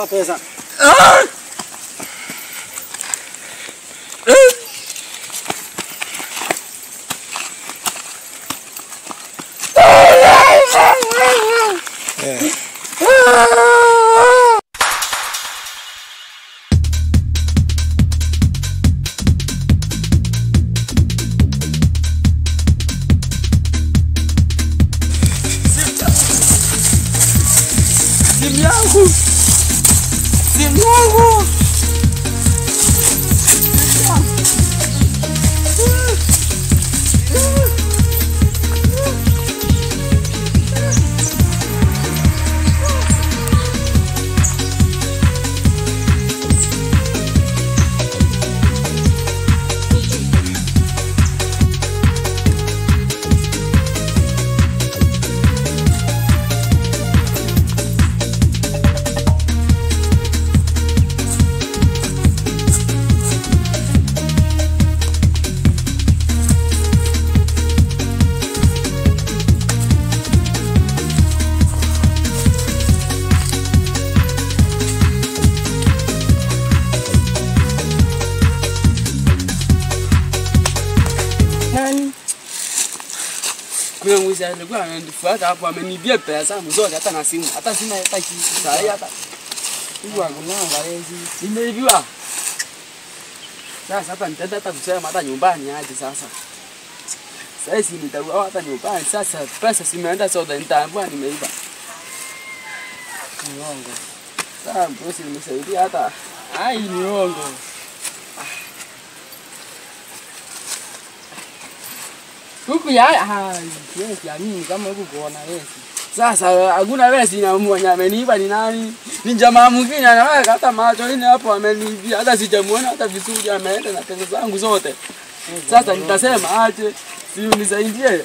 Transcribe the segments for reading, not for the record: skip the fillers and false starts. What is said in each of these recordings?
toa pesa. Simu yangu. Kuna mwizi alikuwa ananifuata hapo amenibia pesa mzote hata na simu. Hata sina hata kitu sahi hata. Hiyo angonanga hizi. Nimeibiwa. Sasa hapa nitaenda hata kusema hata nyumbani aje sasa. Sasa hizi nitaua hata nyumbani sasa pesa simeenda soda nitaambua nimeiba. Niongo. Sasa bosi nimesaidia hata. Ai niongo. Huku ya yes ya mimi kama huku kuona yes. Sasa hakuna wesi na mmoja ameniiba ni nani? Ni jamaa mwingine anaweka hata macho ini hapo amenibia hata sijamuona hata vizuri ameenda na pesa zangu zote. Sasa nitasema aje si unisaidie.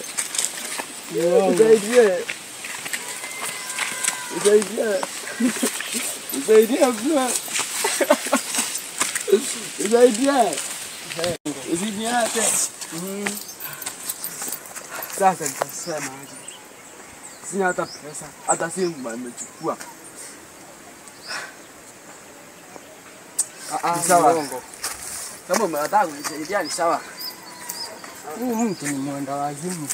Nisaidie. Bro. Usiniache. Sasa nitasema aje. Sina hata pesa, hata simu nimechukua. Sawa. Kama mnataka kunisaidia ni sawa. Huyu mtu ni mwenda wazimu.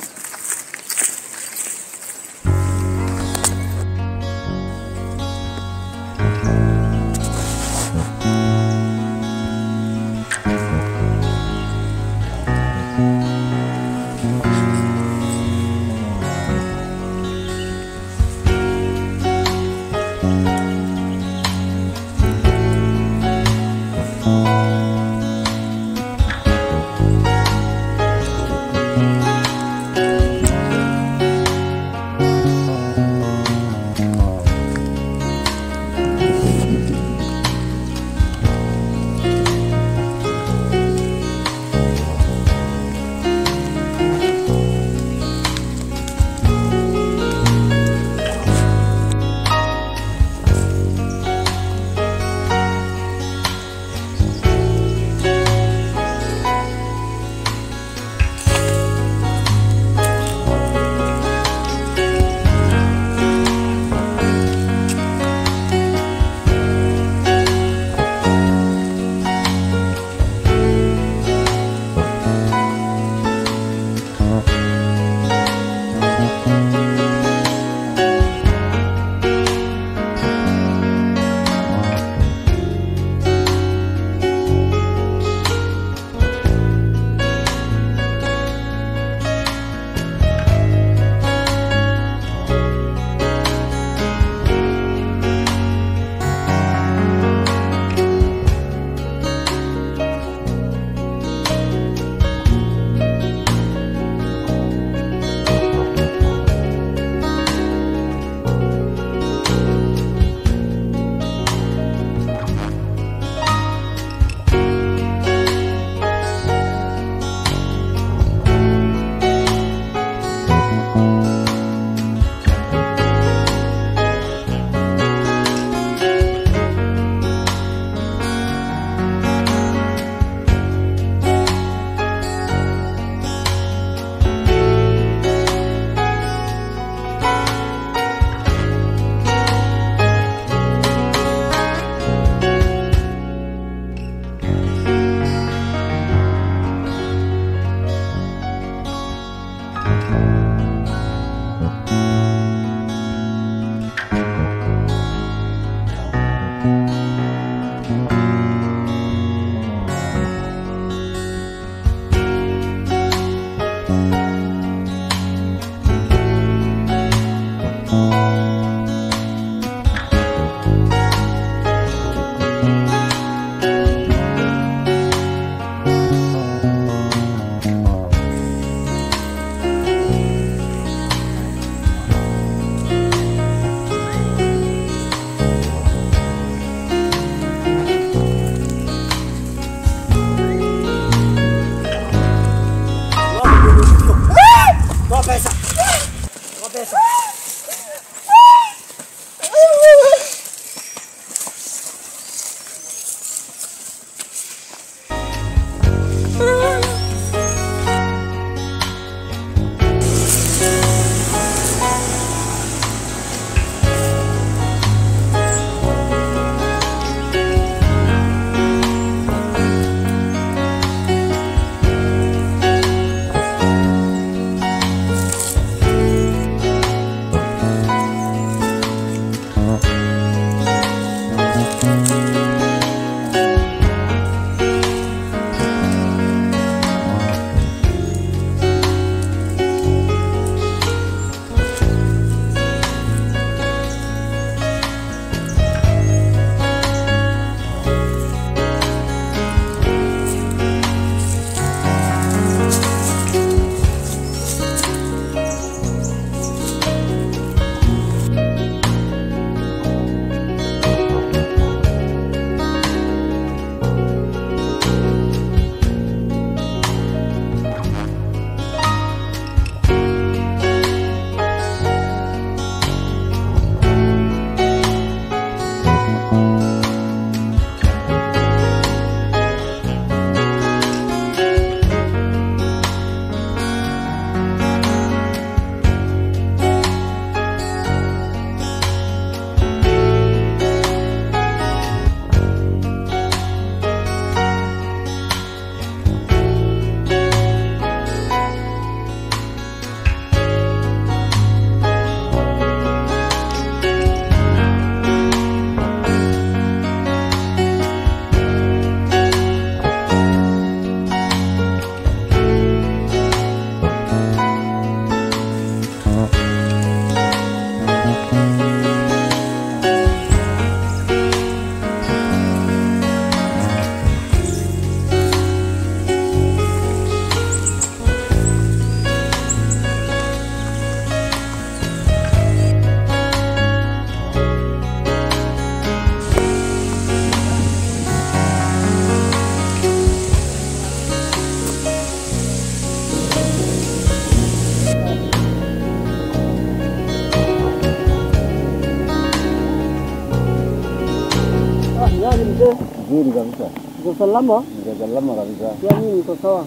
Niaje? Nzuri kabisa. Uko salama? Niko salama kabisa. Pia mimi niko sawa.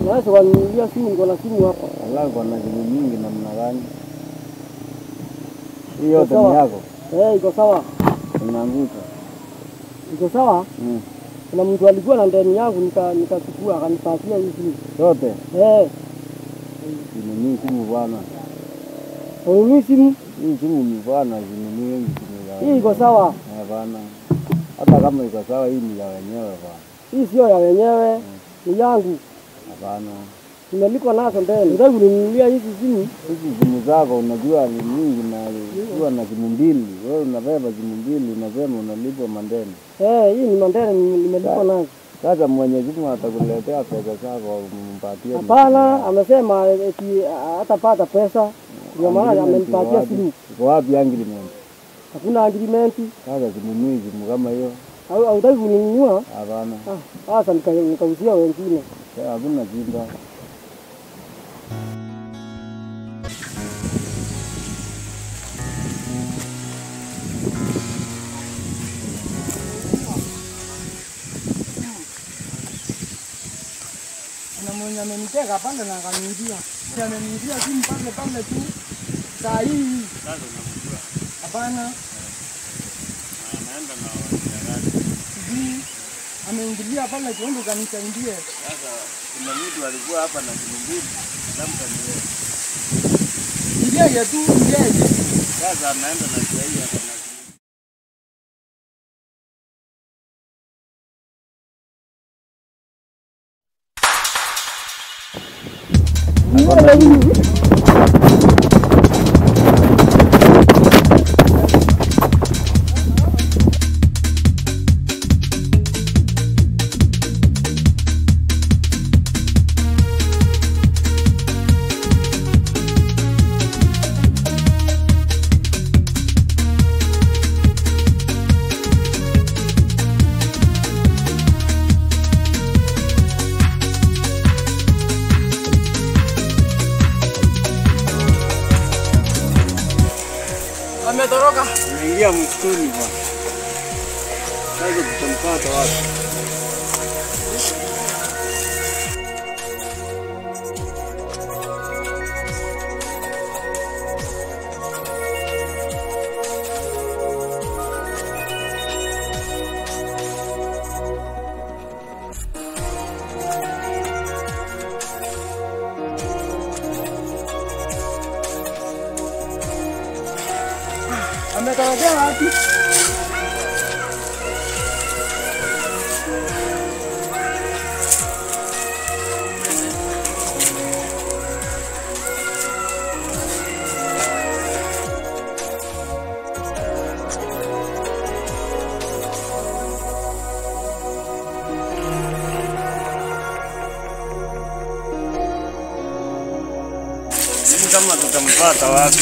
Naweza kuniambia simu, niko na simu hapa. Wallahi kwa na simu nyingi namna gani? Hiyo yote ni yako? Iko sawa. Unaanguka. Iko sawa? Kuna mtu alikuwa na ndani yangu nikachukua akanipatia hii simu. Yote? Ni simu bwana. Ni simu? Hii simu ni bwana, ni nyingi simu. Hii iko sawa? Bwana. Hata kama iko sawa, hii ni ya wenyewe bwana. Hii sio ya wenyewe, ni yangu. Hapana. Nimeliko nazo mbele. Ndio kuninunulia hizi simu. Hizi simu zako unajua ni nyingi na unajua na simu mbili. Wewe unabeba simu mbili unasema unalipa mandeni. Hii ni mandeni nimelipa nazo. Sasa mwenye simu atakuletea pesa zako umpatie. Hapana, amesema eti hatapata pesa. Ndio maana amenipatia simu. Iko wapi agreement? Hakuna agreement. Sasa simu simu kama hiyo. Au unataka kuninunua? Hapana. Sasa nikauzia wengine. Hakuna shida. Na mwenye ameniteka pale na akaniingia. Si ameniingia simu pale tu. Saa hii. Sasa unamjua. Hapana. Anaenda na wajirani. Ameingilia pale kiombo kanisaidie. Sasa kuna mtu alikuwa hapa na simu mbili. Labda ni wewe. Yeye tu, yeye. Sasa anaenda na yeye hapa na Ametoroka. Ameingia msituni bwana. Sasa tutampata wapi? Ametokea wapi? Kama tutampata wapi?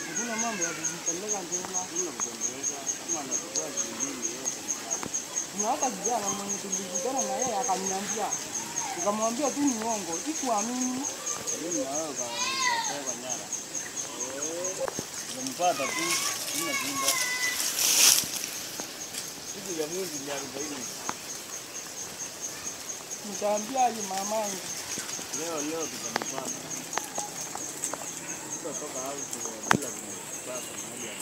Hakuna mambo ya kujipeleka tena. Hakuna kuendeleza kama anachukua shilingi yote. Kuna hata kijana mwenye tulikutana na yeye akaniambia. Nikamwambia tu ni uongo, sikuamini. Mimi na wewe kwa nyara. Tumpata tu, sina shida. Siku ya mwezi ni 40. Nitaambia yeye mamangu. Leo tutampata. Tutatoka hapo bila kupata mahali ya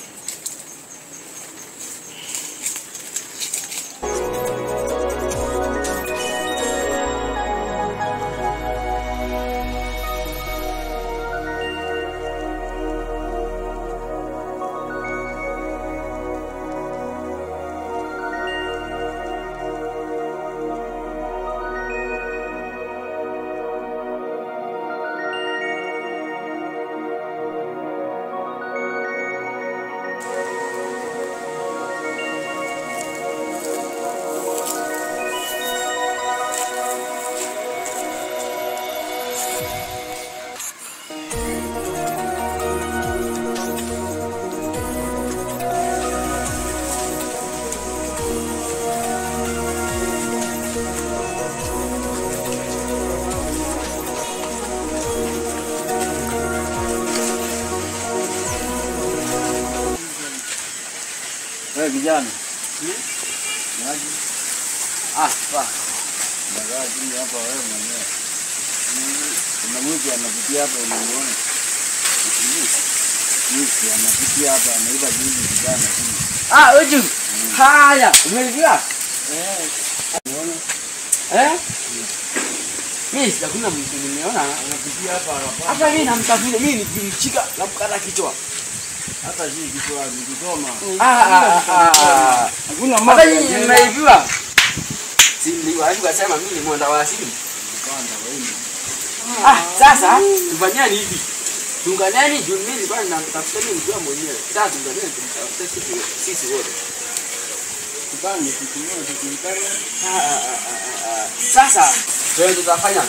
Wewe kijana. Maji. Sawa. Nagaa chini hapa wewe mwenyewe. Kuna mtu anapitia hapa unamuona. Mtu anapitia hapa anaiba juzi kijana chini. Uju. Haya, umeelewa? Unaona? Mimi sijakuna mtu nimeona Anapitia hapa hapa. hapa mimi namtafuta mimi nikimshika na mkata kichwa. Hata si kichwa nikisoma. Hakuna mambo ya nimeibiwa. Si niliwahi kusema mimi ni mwenda wa asili. Kwanza wewe. Sasa tufanyeni hivi. Tunganeni juu mimi nilikuwa ninamtafuta mimi nikiwa mwenyewe. Sasa tunganeni tumtafute sisi wote. Tukani tukiona tukikana. Sasa ndio tutafanya.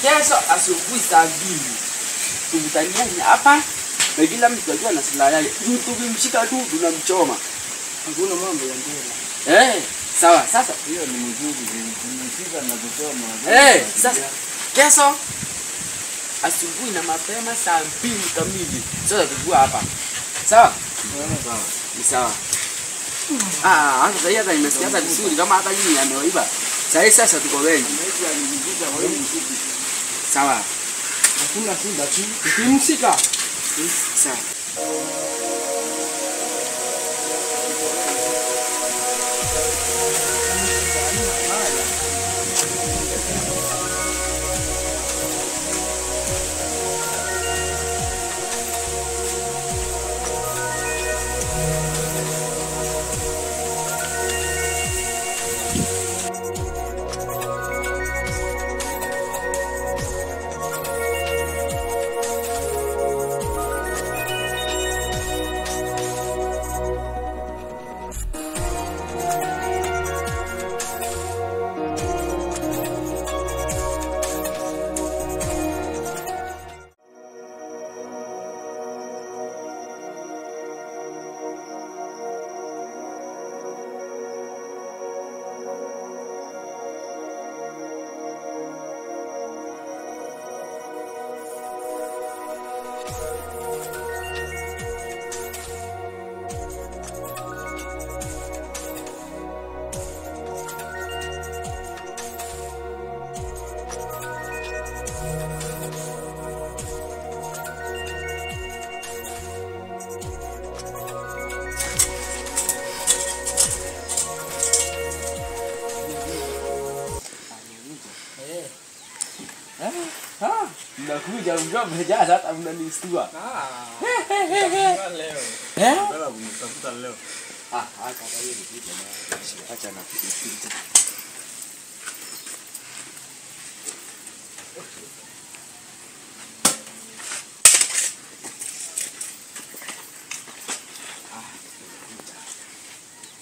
Kesho asubuhi saa 2. Tukutaniane hapa. Na kila mtu ajua na silaha yake. Tukimshika tu tunamchoma. Hakuna mambo ya ndela. Sawa. Sasa Hiyo ni mzuri, tumefika na kusoma. sasa kesho asubuhi na mapema saa 2 kamili. Sasa tukua hapa. Sawa? Sawa. Ni sawa. Sasa hata nimesikia hata vizuri kama hata yeye ameiba. Sasa tuko wengi. Mmoja alinikuta kwa hiyo msiku. Sawa. Hakuna shida tu. Ukimshika Sawa. Mnakuja mjomba jaza hata mnanistua. Leo. Bora unitafuta leo. Hata hiyo ni kitu na acha na kitu.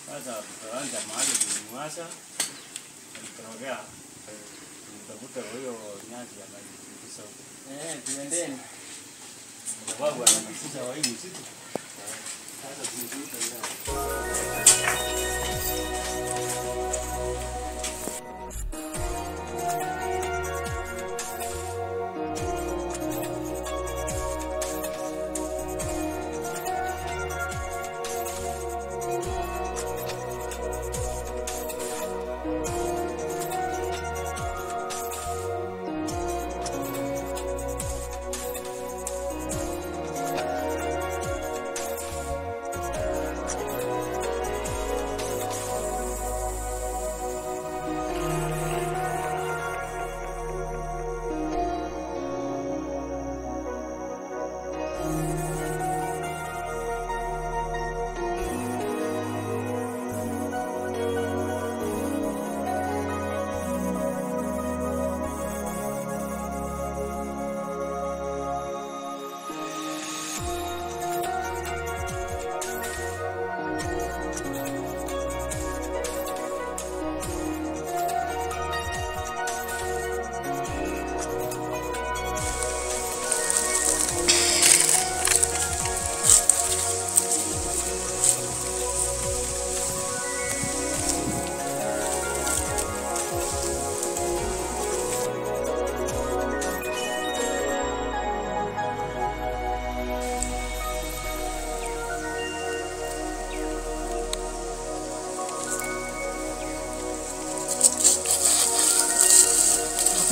Sasa tutaanza mahali kunyasha. Tutarogea. Tutakuta huyo nyasi anajifundisha huko. Tuendeni. Sababu anajifundisha wa hii msitu. Sasa tunakuta leo.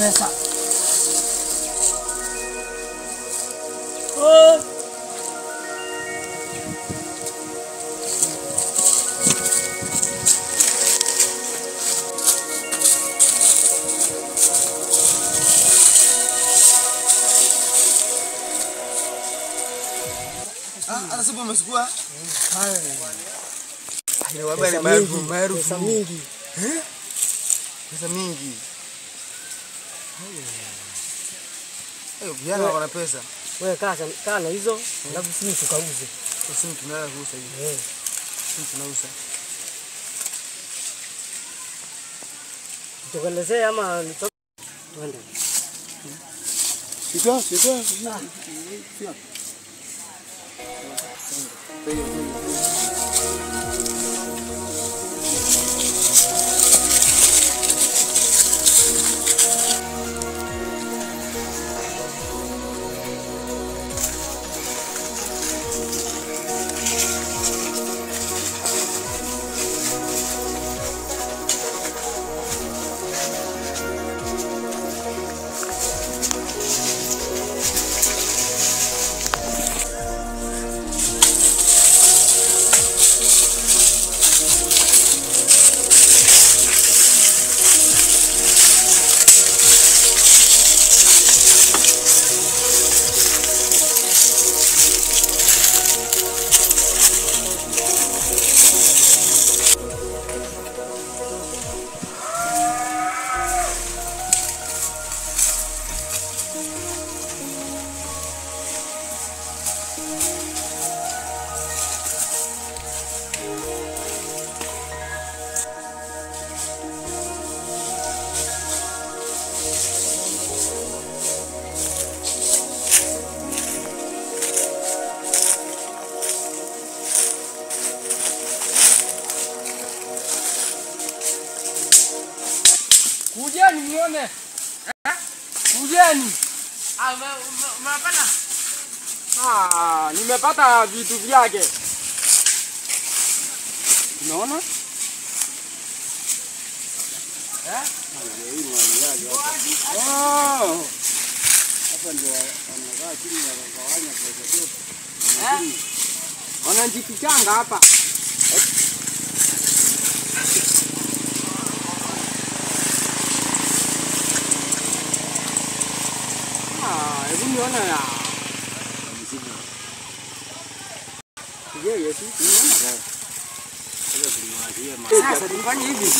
pesa. Oh. Hata sasa umesukua? Ile wabali maarufu mingi. Pesa mingi. Vijana wana pesa. Wewe kaa na hizo, alafu sisi tukauze. Sisi tunaweza kuuza hivi. Sisi tunauza. Tukuelezee ama twende. Sika. Kujeni muone. Kujeni. Umepata? Nimepata vitu vyake. Unaona? Hapa ndio wanakaa chini wanagawanya pesa zote. Wanajifichanga hapa. Hebu niona ya. Yeye tu niona. Sasa tufanye hivi.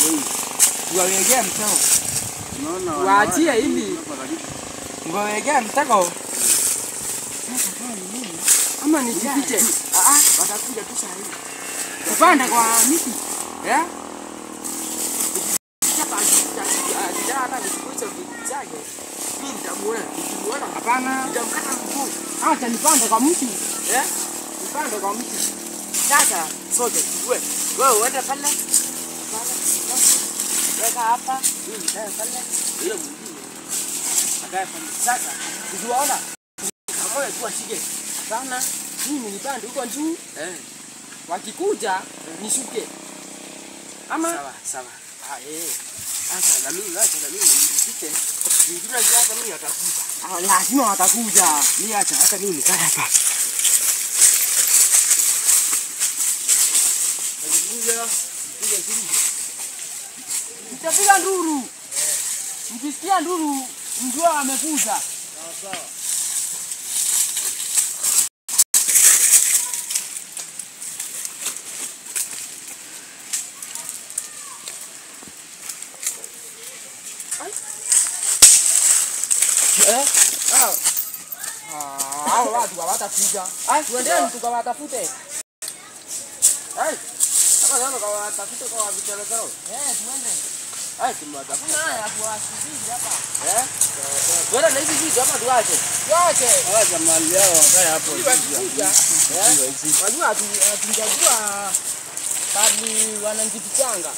Tuwawekee mtego. Unaona? Waachie hivi. Tuwawekee mtego. Sasa kwa nini? Ama nijifiche. Watakuja tu saa hii. Kupanda kwa miti. Hata nisikuiche vitu zake. Mimi nitamuona. Hapana. Nitamkata mguu. Acha nipande kwa mti. Nipande kwa mti. Sasa sote wewe uende pale. Weka hapa. Mimi nitaenda pale. Ile mwingine. Akae pale. Sasa ukiwaona kama tu ashike. Sana. Mimi nipande huko juu. Wakikuja nishuke. Ama sawa. Sasa na mimi nipite. Ndio hata mimi atakuja. Lazima watakuja. Mimi acha hata mimi nikae hapa. Mtapiga nduru. Mkisikia nduru, mjua amekuja. Sawa. Hao watu hawatakuja. Tuendeni tukawatafute. Hapa ndio tukawatafute kwa vijana zao. Tuende. Tumewatafuta. Haya tuwasubiri hapa. Tuende na hizi vitu hapa tuache. Acha mali yao wakae hapo. Wajua hatujajua bali wananjifichanga.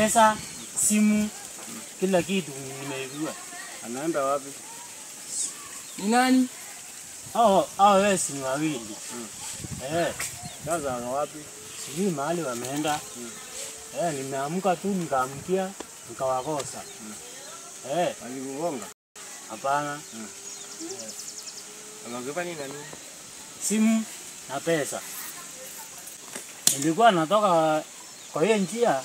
pesa, simu, kila kitu nimeibiwa. Anaenda wapi? Ni nani? Hao wesi ni wawili. Sasa wako wapi? Sijui mahali wameenda. Nimeamka tu nikaamkia nikawakosa. Walikugonga? Hapana. Wamekupa nini nani? Simu na pesa. Nilikuwa natoka kwa hiyo njia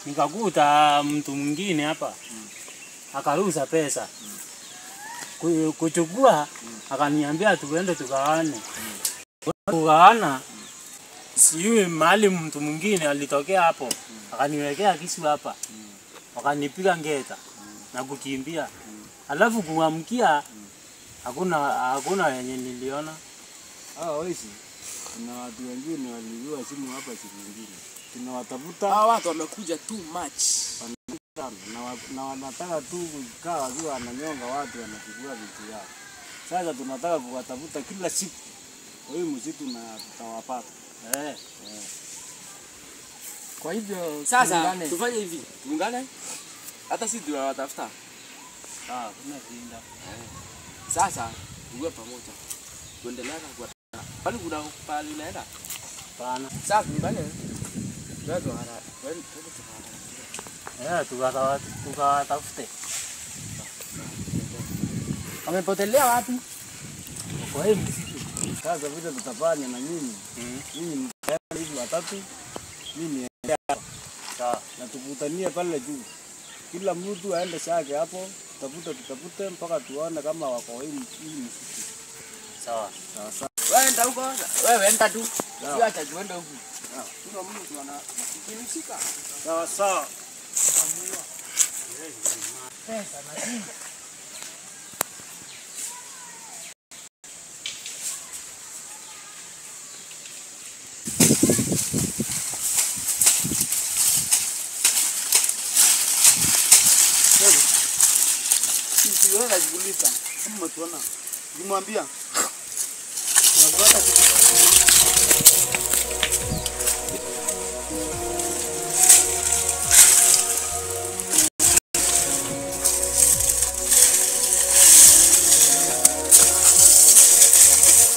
nikakuta mtu mwingine hapa. Akaruhusa pesa. Kuchukua akaniambia tuende tugawane. Kugawana sijui mahali mtu mwingine alitokea hapo. Akaniwekea kisu hapa. Wakanipiga ngeta na kukimbia. Alafu kuamkia hakuna yenye niliona. Wezi. Kuna watu wengine waliibiwa simu hapa siku nyingine. Tunawatafuta. Hao watu wamekuja too much. Na wanataka tu kukaa wakiwa wananyonga watu wanachukua vitu yao. Sasa tunataka kuwatafuta kila siku. Kwa hiyo msitu na tutawapata. Kwa hivyo sasa tufanye hivi. Tuungane. Hata sisi tunawatafuta. Kuna kinda. Sasa tuwe pamoja. Tuendelee kwa pale kuna pale unaenda. Hapana. Sasa tuungane. Tukawatafute. Wamepotelea wapi? Kwa hiyo msitu. Sasa vile tutafanya na nyinyi. Nyinyi mtaenda hivi watatu. Mimi niende hapa. Sawa. Na tukutanie pale juu. Kila mtu aende shake hapo. Tutafute mpaka tuone kama wako hii msitu. Sawa. Sawa. Wewe enda huko. Wewe enda tu. Sio acha tuende huko. Kuna mtu anahusika. Sawa. Pesa na simu. Sisi wewe unajikuliza. Kama tuona. Nimwambia.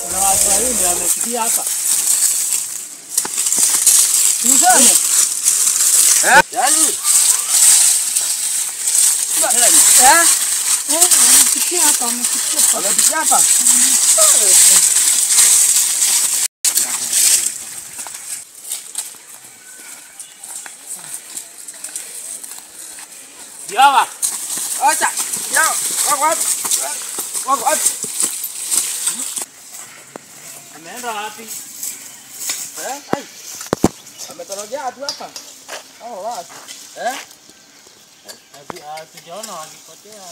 Kuna watu wawili wamefikia hapa. Tuseme. Yaani. Wamefikia hapa, Wamefikia hapa. Yawa. Acha. Yao. Wako wapi? Wako wapi? Ameenda wapi? Ai. Ametorogea watu hapa. Hao watu. Sijaona wakipotea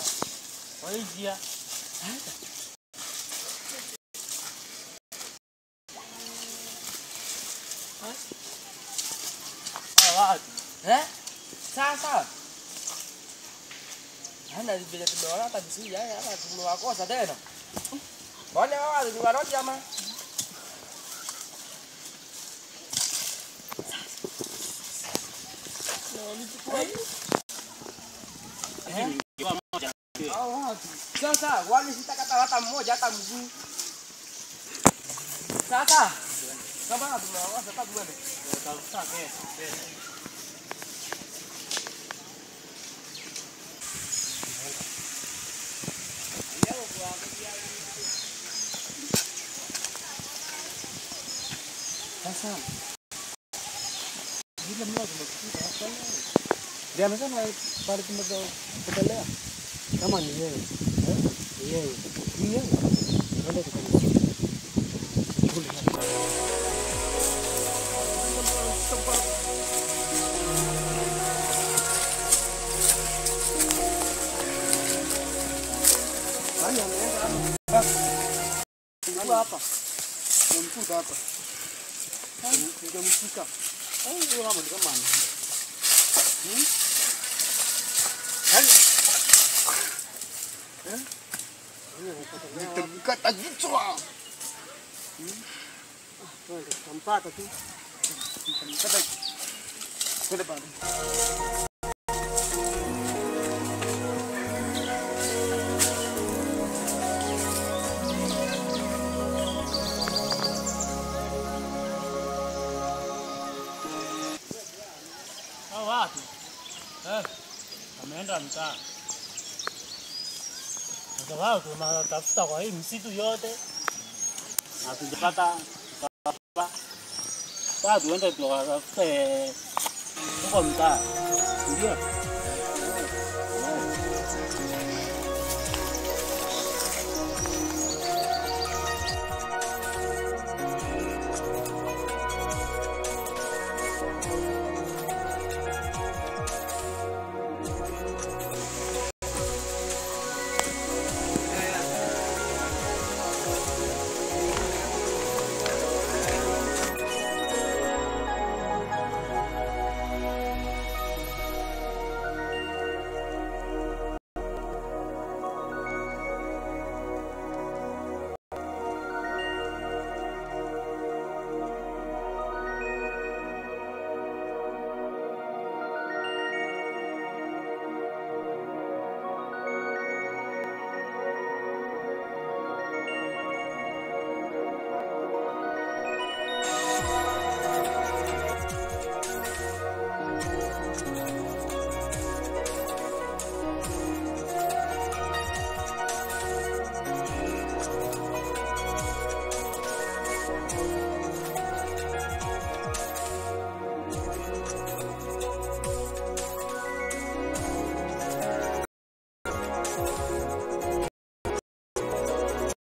kwa hii njia. Watu. Sasa. Hana vile tumeona hata vizuri hata tumewakosa tena. Wale wao ni warogi ama? Sasa wale sitakata hata mmoja hata mguu. Sasa kama tumewakosa hata tuende. Tafuta pesa. Sasa Vile mna tumekuta hapa leo. Ndio amesema pale tumepotelea. Kama ni yeye. Ni yeye. Ni yeye. Ndio tukamsikia. nani ameenda hapa? Nimemkuta hapa. Nikamshika. Huyo hapo ni kama anaenda. Nitakata kichwa. Tumpata tu. Nitakata Twende pale. Hao watu wameenda mtaa. Sasa wao tunatafuta kwa hii msitu yote na tujapata. Sasa tuende tukatafute huko mtaa, ndio.